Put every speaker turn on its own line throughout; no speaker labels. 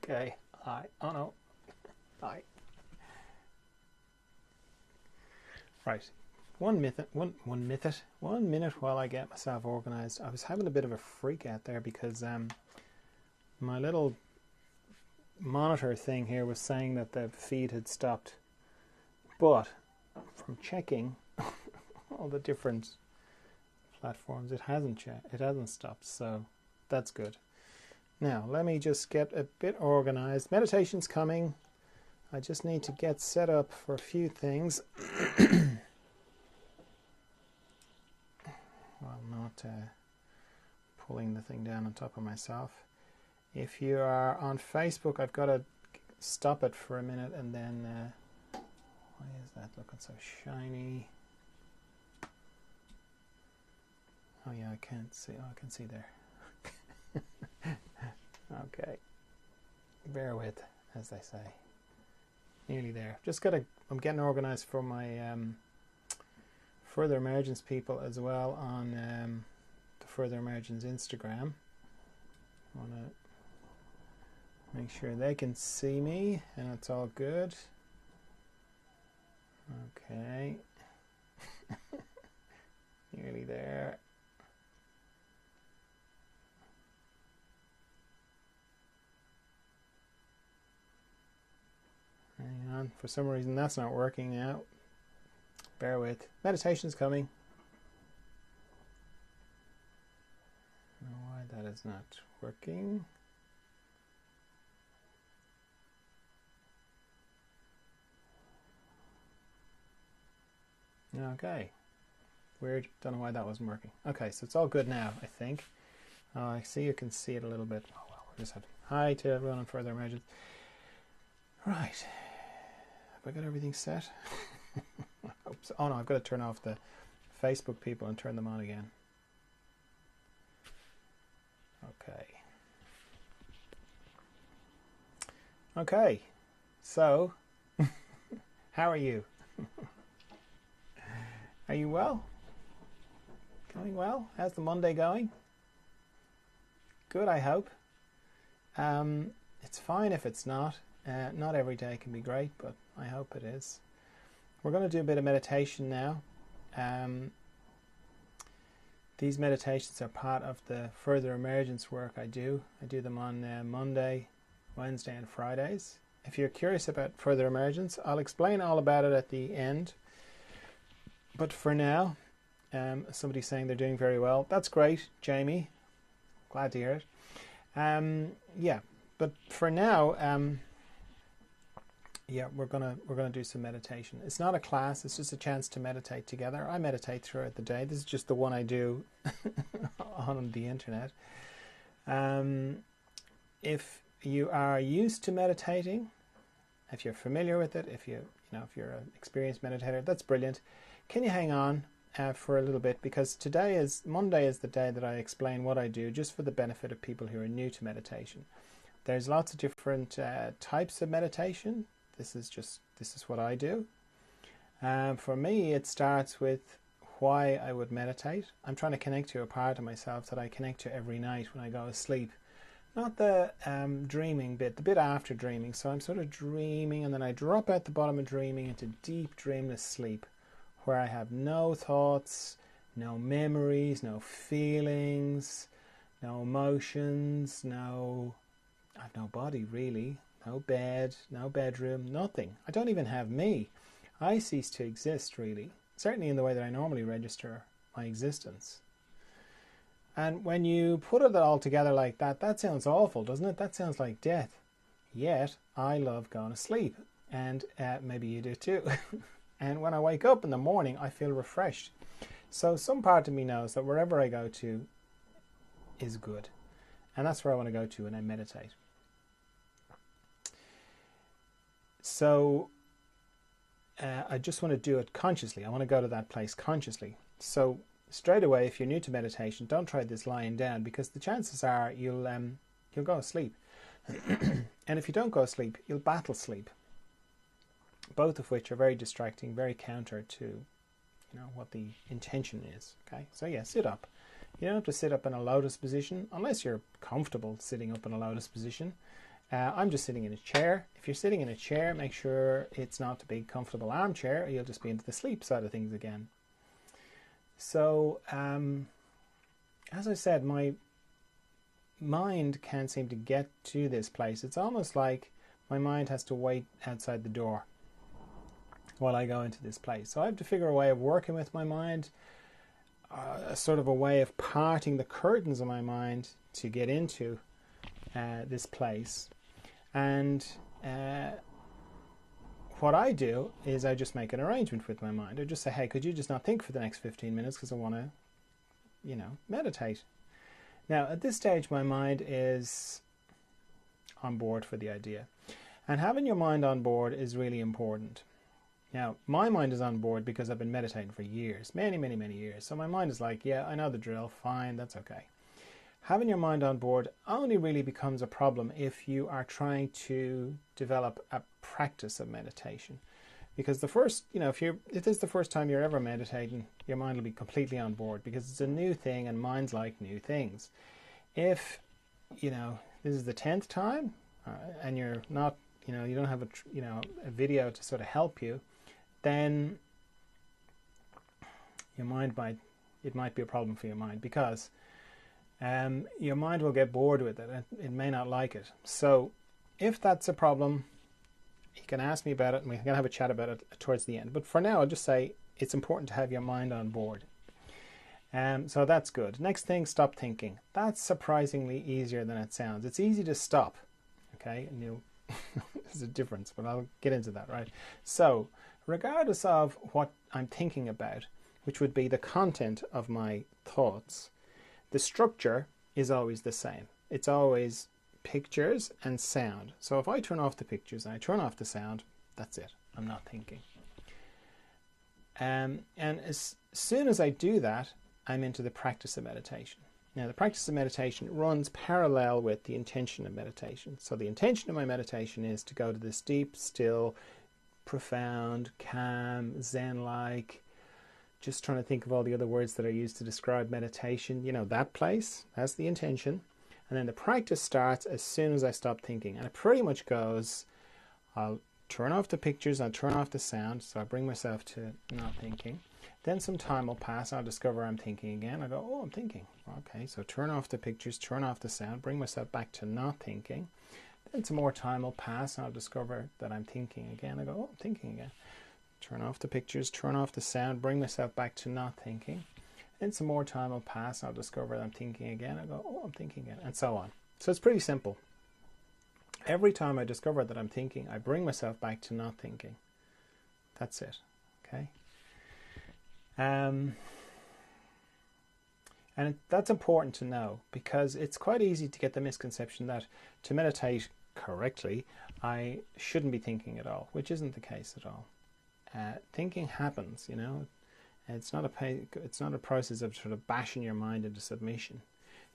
Okay. Hi. Oh no. Hi. Right. 1 minute. One minute while I get myself organised. I was having a bit of a freak out there because my little monitor thing here was saying that the feed had stopped, but from checking all the different platforms, it hasn't stopped. So that's good. Now let me just get a bit organised. Meditation's coming. I just need to get set up for a few things. While not pulling the thing down on top of myself. If you are on Facebook, I've got to stop it for a minute and then why is that looking so shiny? Oh yeah, I can't see. Oh, I can see there. Okay, bear with, as they say. Nearly there. I'm getting organized for my Further Emergence people as well on the Further Emergence Instagram. I want to make sure they can see me and it's all good. Okay. Nearly there. Hang on, for some reason that's not working now. Bear with. Meditation's coming. I don't know why that is not working. Okay. Weird. Don't know why that wasn't working. Okay, so it's all good now, I think. I see you can see it a little bit. Oh well, we just had hi to everyone on Further Emergence. Right. Have I got everything set? Oops. Oh no, I've got to turn off the Facebook people and turn them on again. Okay. Okay. So, how are you? Are you well? Going well? How's the Monday going? Good, I hope. It's fine if it's not. Not every day can be great, but I hope it is. We're going to do a bit of meditation now. These meditations are part of the Further Emergence work I do. I do them on Monday, Wednesday and Fridays. If you're curious about Further Emergence, I'll explain all about it at the end. But for now, somebody's saying they're doing very well. That's great, Jamie. Glad to hear it. Yeah, but for now, yeah, we're gonna do some meditation. It's not a class; it's just a chance to meditate together. I meditate throughout the day. This is just the one I do on the internet. If you are used to meditating, if you're familiar with it, if you're an experienced meditator, that's brilliant. Can you hang on for a little bit, because Monday is the day that I explain what I do, just for the benefit of people who are new to meditation. There's lots of different types of meditation. This is what I do. For me, it starts with why I would meditate. I'm trying to connect to a part of myself that I connect to every night when I go to sleep. Not the dreaming bit, the bit after dreaming. So I'm sort of dreaming and then I drop out the bottom of dreaming into deep dreamless sleep, where I have no thoughts, no memories, no feelings, no emotions, I have no body really, no bed, no bedroom, nothing. I don't even have me. I cease to exist really, certainly in the way that I normally register my existence. And when you put it all together like that, that sounds awful, doesn't it? That sounds like death. Yet, I love going to sleep. And maybe you do too. And when I wake up in the morning, I feel refreshed. So some part of me knows that wherever I go to is good. And that's where I want to go to when I meditate. So I just want to do it consciously. I want to go to that place consciously. So straight away, if you're new to meditation, don't try this lying down, because the chances are you'll go to sleep. And if you don't go to sleep, you'll battle sleep. Both of which are very distracting, very counter to what the intention is. Okay, so yeah, sit up. You don't have to sit up in a lotus position unless you're comfortable sitting up in a lotus position. I'm just sitting in a chair. If you're sitting in a chair, make sure it's not a big comfortable armchair, or you'll just be into the sleep side of things again. So, as I said, my mind can't seem to get to this place. It's almost like my mind has to wait outside the door while I go into this place. So I have to figure a way of working with my mind, a sort of a way of parting the curtains of my mind to get into this place. And what I do is I just make an arrangement with my mind. I just say, hey, could you just not think for the next 15 minutes because I want to, meditate. Now, at this stage, my mind is on board for the idea. And having your mind on board is really important. Now, my mind is on board because I've been meditating for years, many, many, many years. So my mind is like, yeah, I know the drill, fine, that's okay. Having your mind on board only really becomes a problem if you are trying to develop a practice of meditation. Because the first, if this is the first time you're ever meditating, your mind will be completely on board because it's a new thing and minds like new things. If, this is the 10th time and you're not, you don't have a video to sort of help you, then your mind it might be a problem for your mind because your mind will get bored with it and it may not like it. So if that's a problem, you can ask me about it and we can have a chat about it towards the end. But for now, I'll just say it's important to have your mind on board. So that's good. Next thing, stop thinking. That's surprisingly easier than it sounds. It's easy to stop, okay? And there's a difference, but I'll get into that, right? So regardless of what I'm thinking about, which would be the content of my thoughts, the structure is always the same. It's always pictures and sound. So if I turn off the pictures and I turn off the sound, that's it. I'm not thinking. And as soon as I do that, I'm into the practice of meditation. Now, the practice of meditation runs parallel with the intention of meditation. So the intention of my meditation is to go to this deep, still, profound, calm, Zen-like, just trying to think of all the other words that are used to describe meditation. That place, that's the intention. And then the practice starts as soon as I stop thinking. And it pretty much goes, I'll turn off the pictures, I'll turn off the sound, so I bring myself to not thinking. Then some time will pass, I'll discover I'm thinking again. I go, oh, I'm thinking. Okay, so turn off the pictures, turn off the sound, bring myself back to not thinking. Then some more time will pass, and I'll discover that I'm thinking again. I go, oh, I'm thinking again. Turn off the pictures, turn off the sound, bring myself back to not thinking. Then some more time will pass, and I'll discover that I'm thinking again. I go, oh, I'm thinking again, and so on. So it's pretty simple. Every time I discover that I'm thinking, I bring myself back to not thinking. That's it, okay? That's important to know because it's quite easy to get the misconception that to meditate correctly, I shouldn't be thinking at all, which isn't the case at all. Thinking happens, It's not a process of sort of bashing your mind into submission.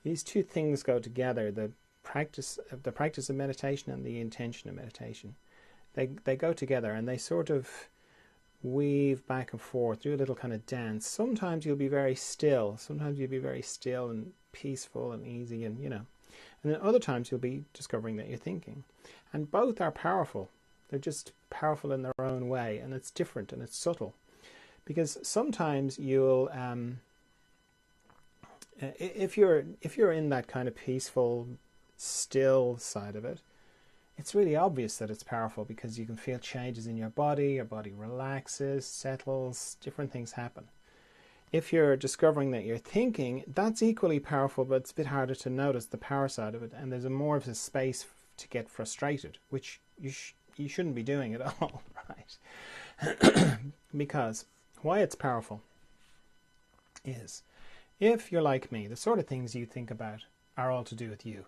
These two things go together: the practice of meditation and the intention of meditation. They go together and they sort of weave back and forth, do a little kind of dance. Sometimes you'll be very still. Sometimes you'll be very still and peaceful and easy, and then other times you'll be discovering that you're thinking. And both are powerful. They're just powerful in their own way, and it's different and it's subtle. Because sometimes you'll, if you're in that kind of peaceful, still side of it, it's really obvious that it's powerful because you can feel changes in your body relaxes, settles, different things happen. If you're discovering that you're thinking, that's equally powerful, but it's a bit harder to notice the power side of it, and there's more of a space to get frustrated, which you shouldn't be doing at all, right? Because why it's powerful is, if you're like me, the sort of things you think about are all to do with you.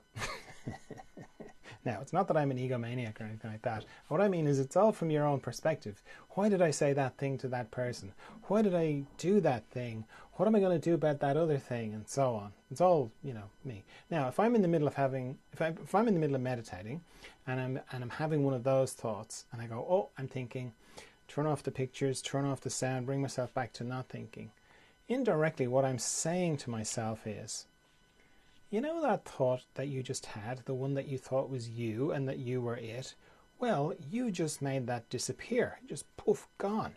Now, it's not that I'm an egomaniac or anything like that. What I mean is it's all from your own perspective. Why did I say that thing to that person? Why did I do that thing? What am I going to do about that other thing? And so on. It's all, me. Now, if I'm in the middle of if I'm in the middle of meditating and I'm having one of those thoughts and I go, oh, I'm thinking, turn off the pictures, turn off the sound, bring myself back to not thinking. Indirectly, what I'm saying to myself is, you know that thought that you just had, the one that you thought was you and that you were it? Well, you just made that disappear. Just poof, gone.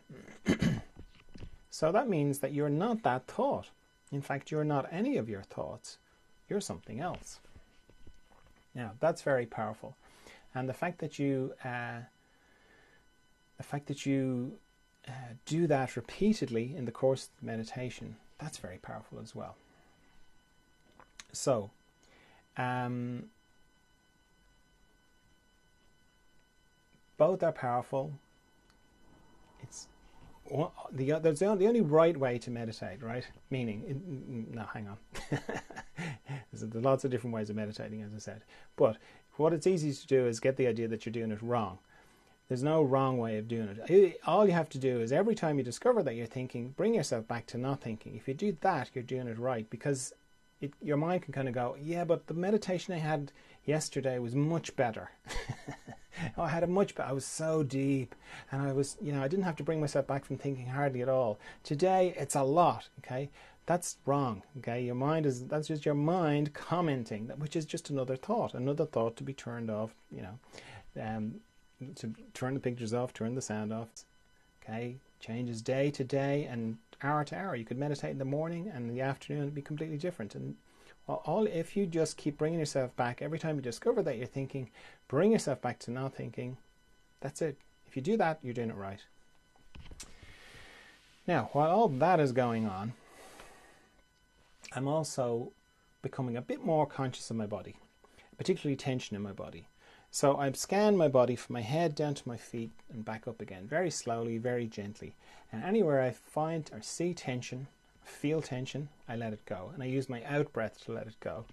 So that means that you're not that thought. In fact, you're not any of your thoughts. You're something else. Now, that's very powerful. And the fact that you do that repeatedly in the course of meditation, that's very powerful as well. So, both are powerful. There's the only right way to meditate, right? Meaning, no, hang on. There's lots of different ways of meditating, as I said. But what it's easy to do is get the idea that you're doing it wrong. There's no wrong way of doing it. All you have to do is every time you discover that you're thinking, bring yourself back to not thinking. If you do that, you're doing it right, because your mind can kind of go, yeah, but the meditation I had yesterday was much better. Oh, I was so deep, and I didn't have to bring myself back from thinking hardly at all. Today, it's a lot, okay? That's wrong, okay? That's just your mind commenting, which is just another thought to be turned off, to turn the pictures off, turn the sound off, okay? Changes day to day and hour to hour. You could meditate in the morning, and in the afternoon it'd be completely different. And if you just keep bringing yourself back, every time you discover that you're thinking, bring yourself back to not thinking. That's it. If you do that, you're doing it right. Now, while all that is going on, I'm also becoming a bit more conscious of my body, particularly tension in my body. So I scan my body from my head down to my feet and back up again, very slowly, very gently. And anywhere I find or see tension, feel tension, I let it go. And I use my out breath to let it go.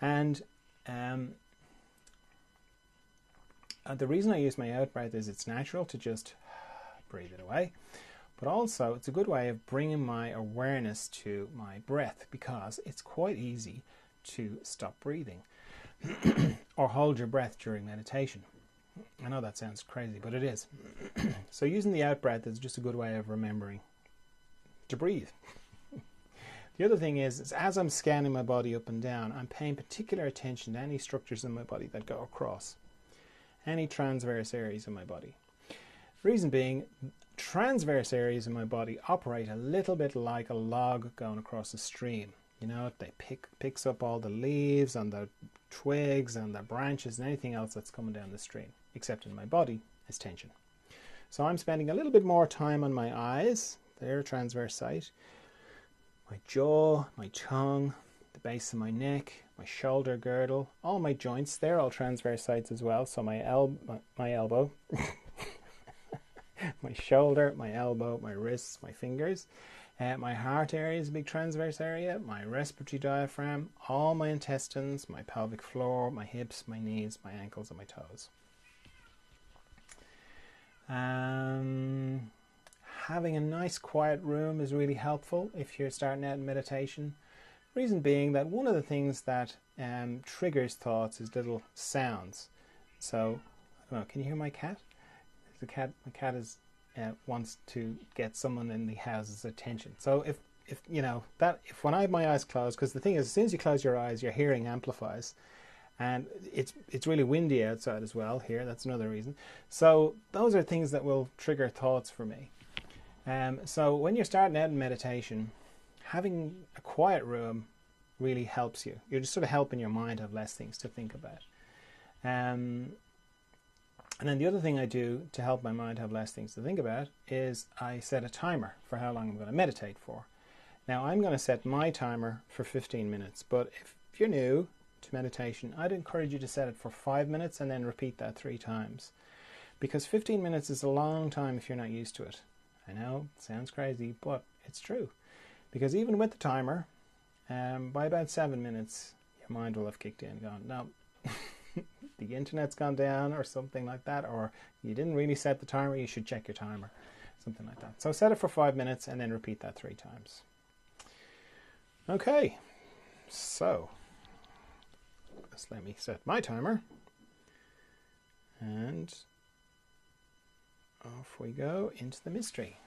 And the reason I use my out breath is it's natural to just breathe it away. But also it's a good way of bringing my awareness to my breath, because it's quite easy to stop breathing or hold your breath during meditation. I know that sounds crazy, but it is. So using the out breath is just a good way of remembering to breathe. The other thing is as I'm scanning my body up and down, I'm paying particular attention to any structures in my body that go across, any transverse areas in my body. Reason being, transverse areas in my body operate a little bit like a log going across a stream. They picks up all the leaves and the twigs and the branches and anything else that's coming down the stream, except in my body is tension. So I'm spending a little bit more time on my eyes, their transverse site, my jaw, my tongue, the base of my neck, my shoulder girdle, all my joints, they're all transverse sites as well. So my elbow, my shoulder, my elbow, my wrists, my fingers. My heart area is a big transverse area, my respiratory diaphragm, all my intestines, my pelvic floor, my hips, my knees, my ankles, and my toes. Having a nice quiet room is really helpful if you're starting out in meditation. Reason being that one of the things that triggers thoughts is little sounds. So, I don't know, can you hear my cat? My cat is wants to get someone in the house's attention. So if when I have my eyes closed, because the thing is, as soon as you close your eyes, your hearing amplifies, and it's really windy outside as well here. That's another reason. So those are things that will trigger thoughts for me. So when you're starting out in meditation, having a quiet room really helps you. You're just sort of helping your mind have less things to think about. And then the other thing I do to help my mind have less things to think about is I set a timer for how long I'm going to meditate for. Now I'm going to set my timer for 15 minutes, but if you're new to meditation, I'd encourage you to set it for 5 minutes and then repeat that 3 times. Because 15 minutes is a long time if you're not used to it. I know, it sounds crazy, but it's true. Because even with the timer, by about 7 minutes, your mind will have kicked in and gone, no, the internet's gone down or something like that, or you didn't really set the timer, you should check your timer, something like that. So set it for 5 minutes and then repeat that 3 times. Okay, so just let me set my timer, and off we go into the mystery.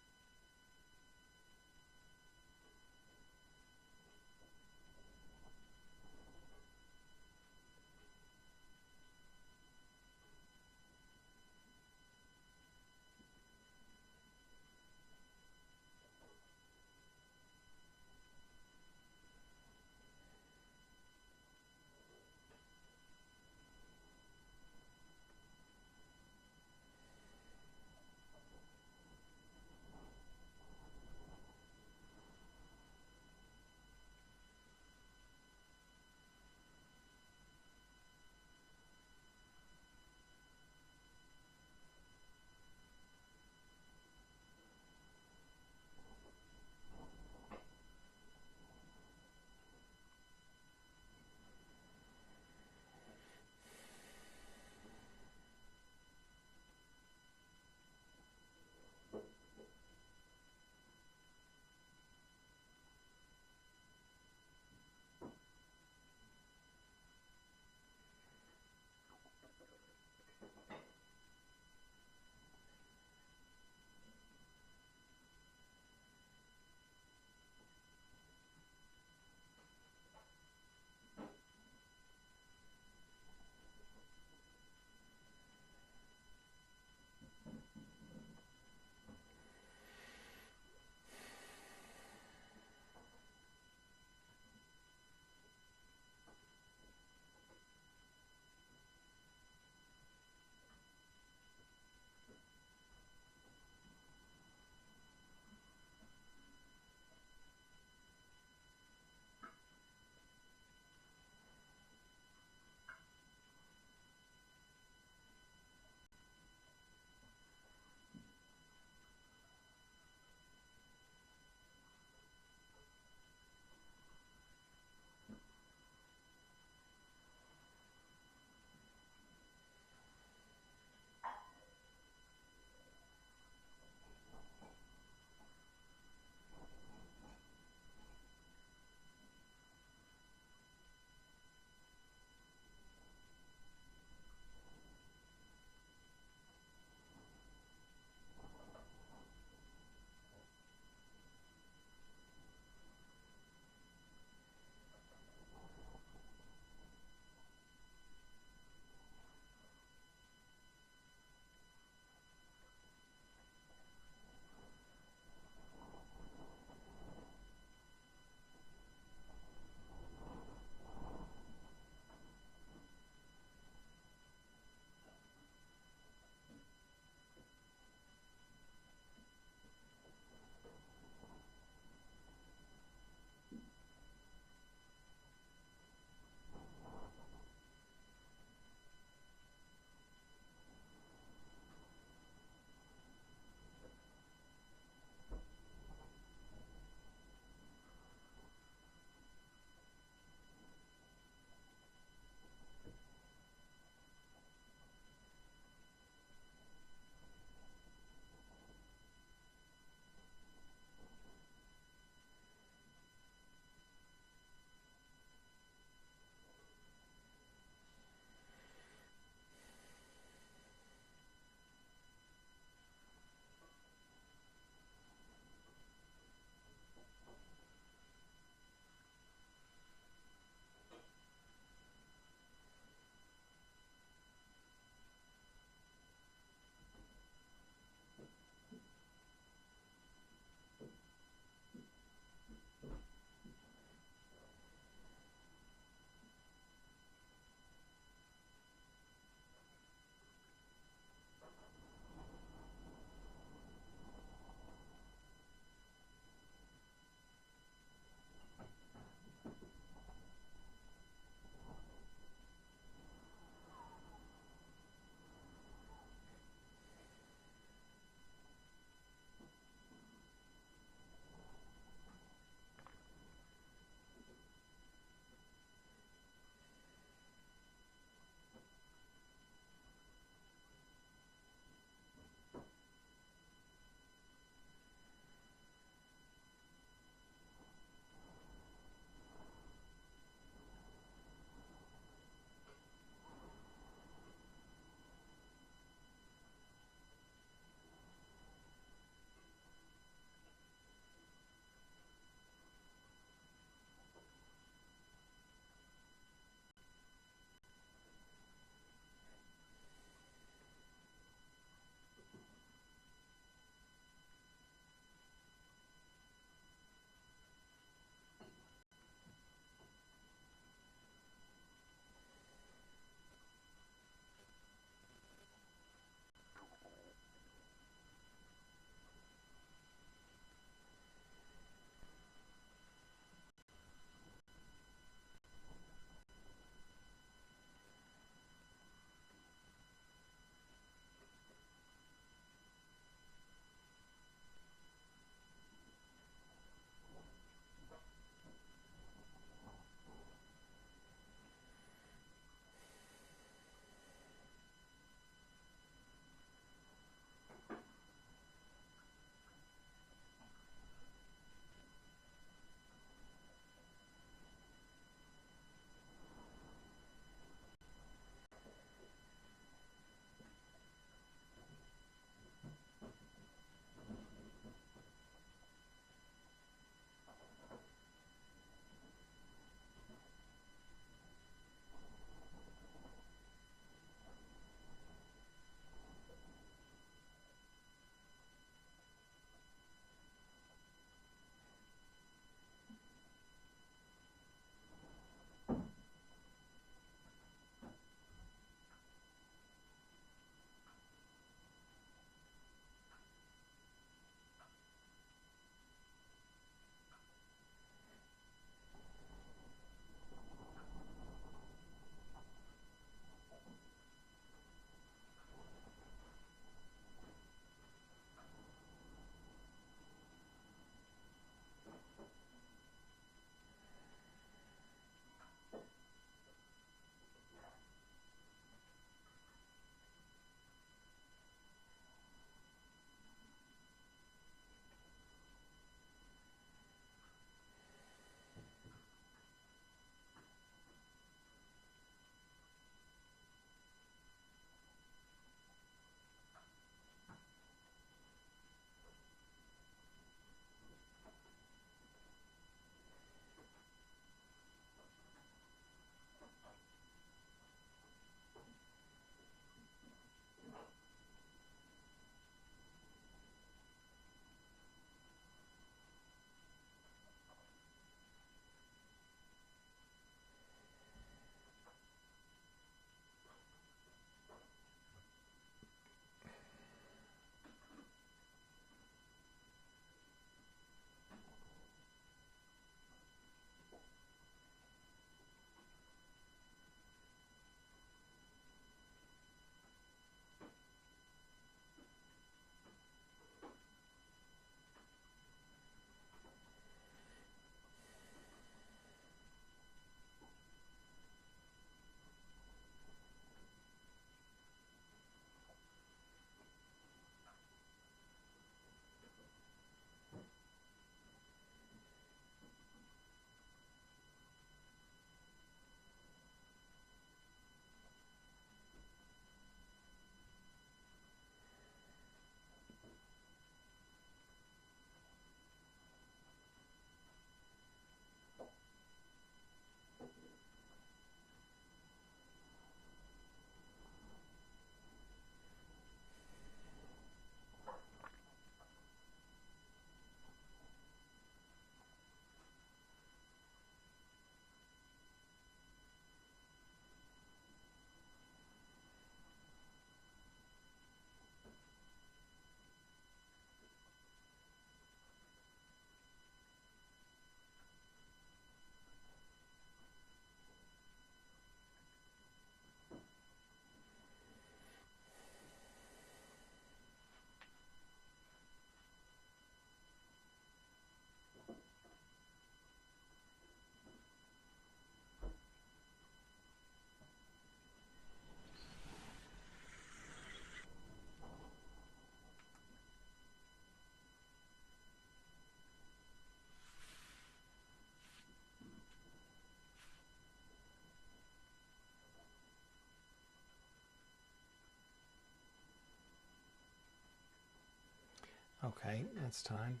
Okay, it's time.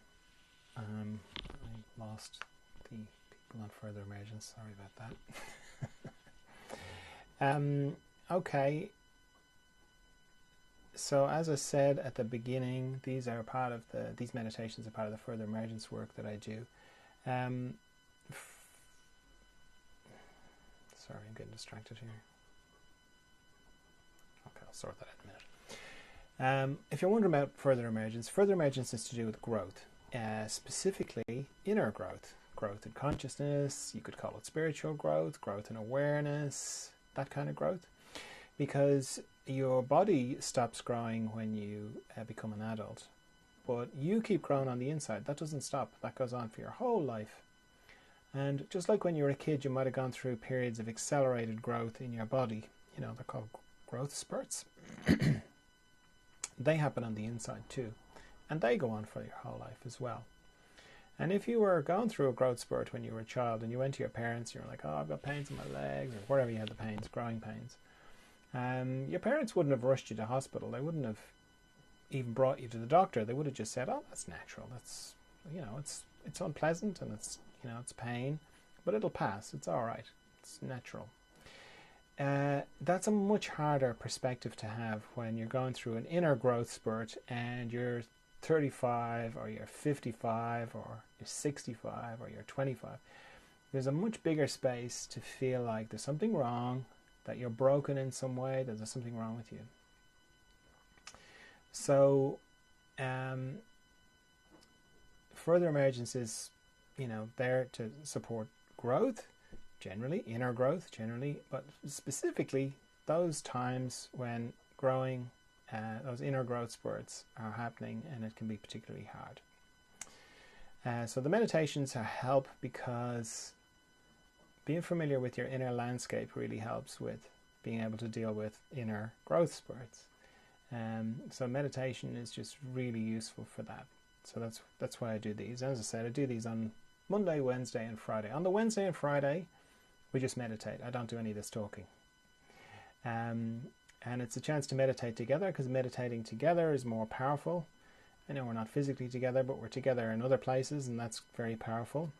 I lost the people on further emergence. Sorry about that. Okay. So as I said at the beginning, these meditations are part of the further emergence work that I do. Sorry, I'm getting distracted here. Okay, I'll sort that out in a minute. If you're wondering about further emergence is to do with growth, specifically inner growth, growth in consciousness. You could call it spiritual growth, growth in awareness, that kind of growth, because your body stops growing when you become an adult, but you keep growing on the inside. That doesn't stop. That goes on for your whole life. And just like when you were a kid, you might have gone through periods of accelerated growth in your body. You know, they're called growth spurts. They happen on the inside too, and they go on for your whole life as well. And if you were going through a growth spurt when you were a child and you went to your parents, you were like, oh, I've got pains in my legs, or wherever you had the pains, growing pains, your parents wouldn't have rushed you to hospital. They wouldn't have even brought you to the doctor. They would have just said, oh, that's natural. That's, you know, it's unpleasant and it's, you know, it's pain, but it'll pass. It's all right. It's natural. That's a much harder perspective to have when you're going through an inner growth spurt and you're 35 or you're 55 or you're 65 or you're 25. There's a much bigger space to feel like there's something wrong, that you're broken in some way, that there's something wrong with you. So further emergence is, you know, there to support growth, generally, inner growth generally, but specifically those times when growing, those inner growth spurts are happening, and it can be particularly hard. So the meditations help because being familiar with your inner landscape really helps with being able to deal with inner growth spurts. So meditation is just really useful for that. So that's why I do these. As I said, I do these on Monday, Wednesday and Friday. On the Wednesday and Friday, we just meditate. I don't do any of this talking. And it's a chance to meditate together, because meditating together is more powerful. I know we're not physically together, but we're together in other places, and that's very powerful.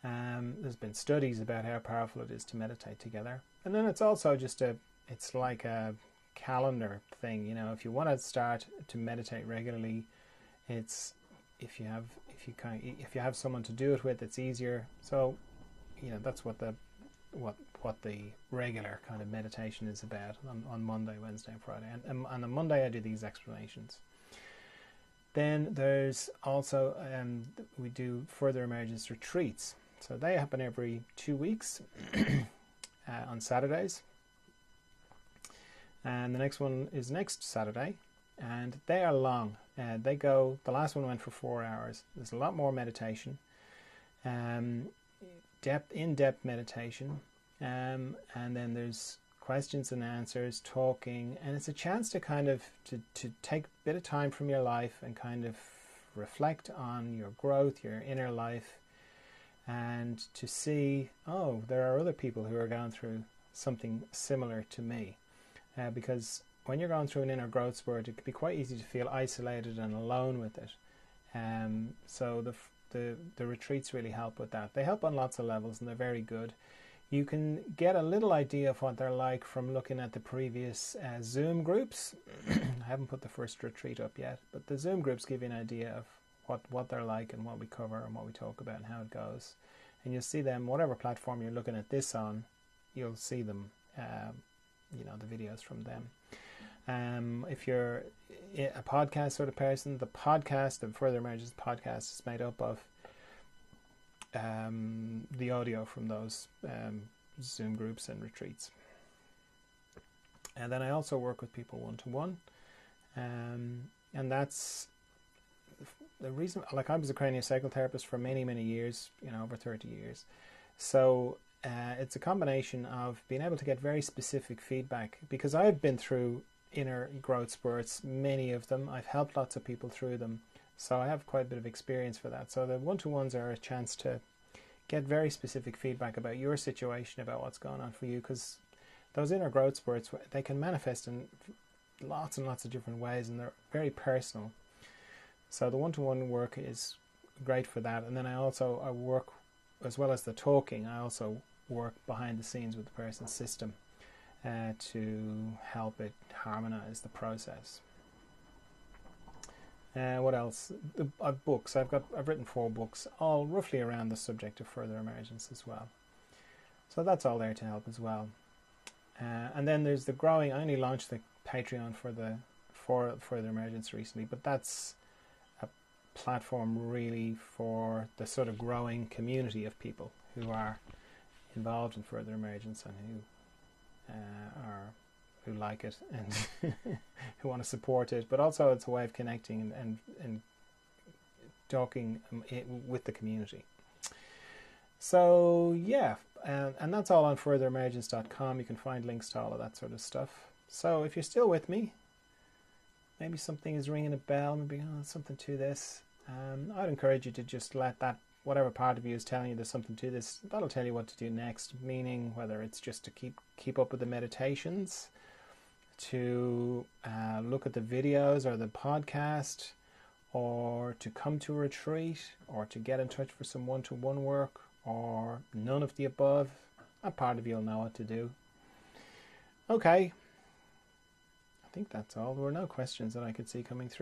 There's been studies about how powerful it is to meditate together. And then it's also just it's like a calendar thing. You know, if you want to start to meditate regularly, it's if you have someone to do it with, it's easier. So, you know, that's what the regular kind of meditation is about on Monday, Wednesday and Friday. And on Monday I do these explanations. Then there's also we do further emergence retreats. So they happen every 2 weeks on Saturdays. And the next one is next Saturday, and they are long. The last one went for 4 hours. There's a lot more meditation, in-depth meditation, and then there's questions and answers, talking, and it's a chance to kind of to take a bit of time from your life and kind of reflect on your growth, your inner life, and to see, oh, there are other people who are going through something similar to me. Because when you're going through an inner growth spurt, it can be quite easy to feel isolated and alone with it. So the retreats really help with that. They help on lots of levels, and they're very good. You can get a little idea of what they're like from looking at the previous Zoom groups. I haven't put the first retreat up yet, but the Zoom groups give you an idea of what they're like and what we cover and what we talk about and how it goes. And you'll see them, whatever platform you're looking at this on, you'll see them, you know, the videos from them. If you're a podcast sort of person, the Further Emergence podcast is made up of the audio from those Zoom groups and retreats. And then I also work with people one-to-one, and that's the reason. Like, I was a craniosacral therapist for many years, you know, over 30 years. So it's a combination of being able to get very specific feedback, because I've been through inner growth spurts, many of them. I've helped lots of people through them, so I have quite a bit of experience for that. So the one-to-ones are a chance to get very specific feedback about your situation, about what's going on for you, because those inner growth spurts, they can manifest in lots and lots of different ways, and they're very personal. So the one-to-one work is great for that. And then I work, as well as the talking, I also work behind the scenes with the person's system to help it harmonize the process. What else? Books. I've written 4 books, all roughly around the subject of further emergence as well. So that's all there to help as well. And then there's the growing. I only launched the Patreon for further emergence recently, but that's a platform really for the sort of growing community of people who are involved in further emergence and who like it and who want to support it, but also it's a way of connecting and talking with the community. So yeah, and that's all on furtheremergence.com. You can find links to all of that sort of stuff. So if you're still with me, maybe something is ringing a bell, maybe something to this, I'd encourage you to just let that, whatever part of you is telling you there's something to this, that'll tell you what to do next, meaning whether it's just to keep up with the meditations, to look at the videos or the podcast, or to come to a retreat, or to get in touch for some one-to-one work, or none of the above. That part of you will know what to do. Okay, I think that's all. There were no questions that I could see coming through.